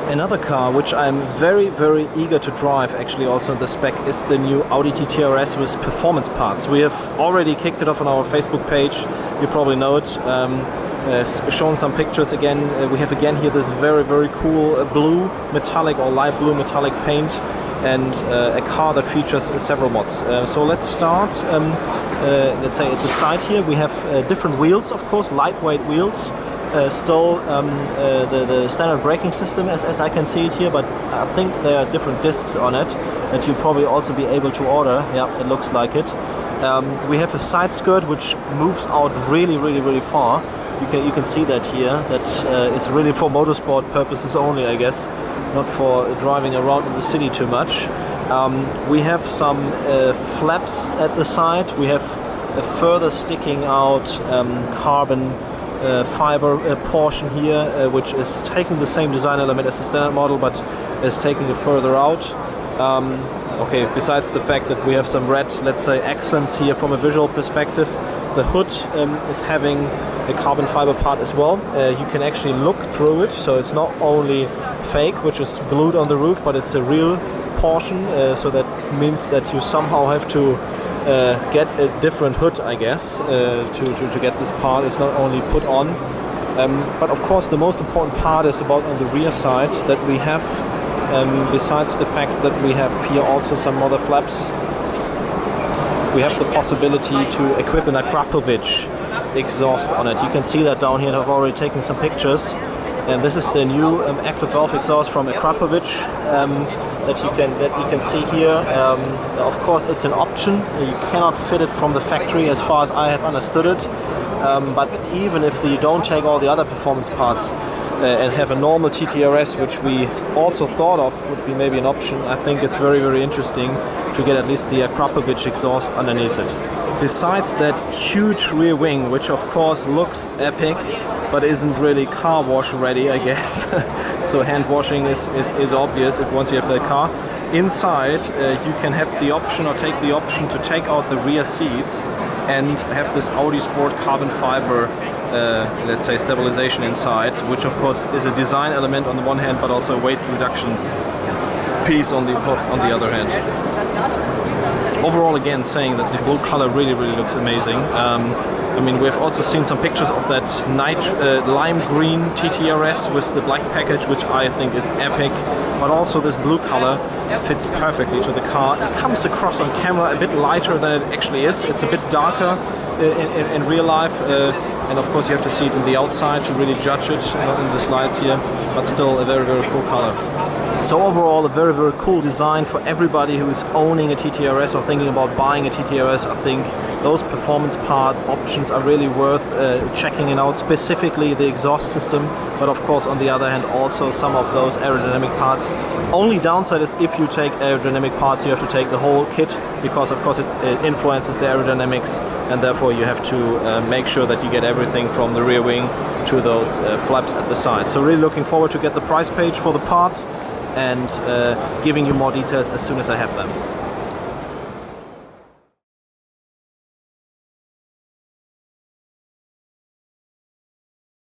Another car which I'm very eager to drive, actually also in the spec, is the new Audi TT RS with performance parts. We have already kicked it off on our Facebook page, you probably know it, shown some pictures again. We have again here this very cool blue metallic or light blue metallic paint, and a car that features several mods. So let's start, let's say at the side here we have different wheels, of course, lightweight wheels. Still the standard braking system as I can see it here, but I think there are different discs on it that you'll probably also be able to order. Yeah, it looks like it. We have a side skirt which moves out really far. You can see that here. That is really for motorsport purposes only, I guess, not for driving around in the city too much. We have some flaps at the side. We have a further sticking out carbon fiber portion here, which is taking the same design element as the standard model, but is taking it further out. Okay, besides the fact that we have some red, let's say, accents here from a visual perspective, the hood is having a carbon fiber part as well. You can actually look through it, so it's not only fake, which is glued on the roof, but it's a real portion, so that means that you somehow have to get a different hood, I guess, to get this part. It's not only put on, but of course the most important part is about on the rear side that we have, besides the fact that we have here also some other flaps, we have the possibility to equip an Akrapovic exhaust on it. You can see that down here, and I've already taken some pictures, and this is the new active valve exhaust from Akrapovic that you can see here. Of course it's an option, you cannot fit it from the factory as far as I have understood it, but even if you don't take all the other performance parts and have a normal TT RS, which we also thought of would be maybe an option, I think it's very interesting to get at least the Akrapovic exhaust underneath it. Besides that huge rear wing, which of course looks epic, but isn't really car wash ready, I guess. So hand washing is obvious if once you have the car. Inside you can have the option, or take the option, to take out the rear seats and have this Audi Sport carbon fiber let's say stabilization inside, which of course is a design element on the one hand, but also a weight reduction piece on the other hand. Overall, again, saying that the blue color really looks amazing. I mean, we've also seen some pictures of that lime green TT RS with the black package, which I think is epic, but also this blue color fits perfectly to the car. It comes across on camera a bit lighter than it actually is. It's a bit darker in real life, and of course you have to see it in the outside to really judge it, not in the slides here, but still a very cool color. So overall, a very cool design for everybody who is owning a TT RS or thinking about buying a TT RS. I think those performance part options are really worth checking it out, specifically the exhaust system, but of course on the other hand also some of those aerodynamic parts. Only downside is if you take aerodynamic parts, you have to take the whole kit, because of course it influences the aerodynamics, and therefore you have to make sure that you get everything from the rear wing to those flaps at the side. So really looking forward to get the price page for the parts and giving you more details as soon as I have them.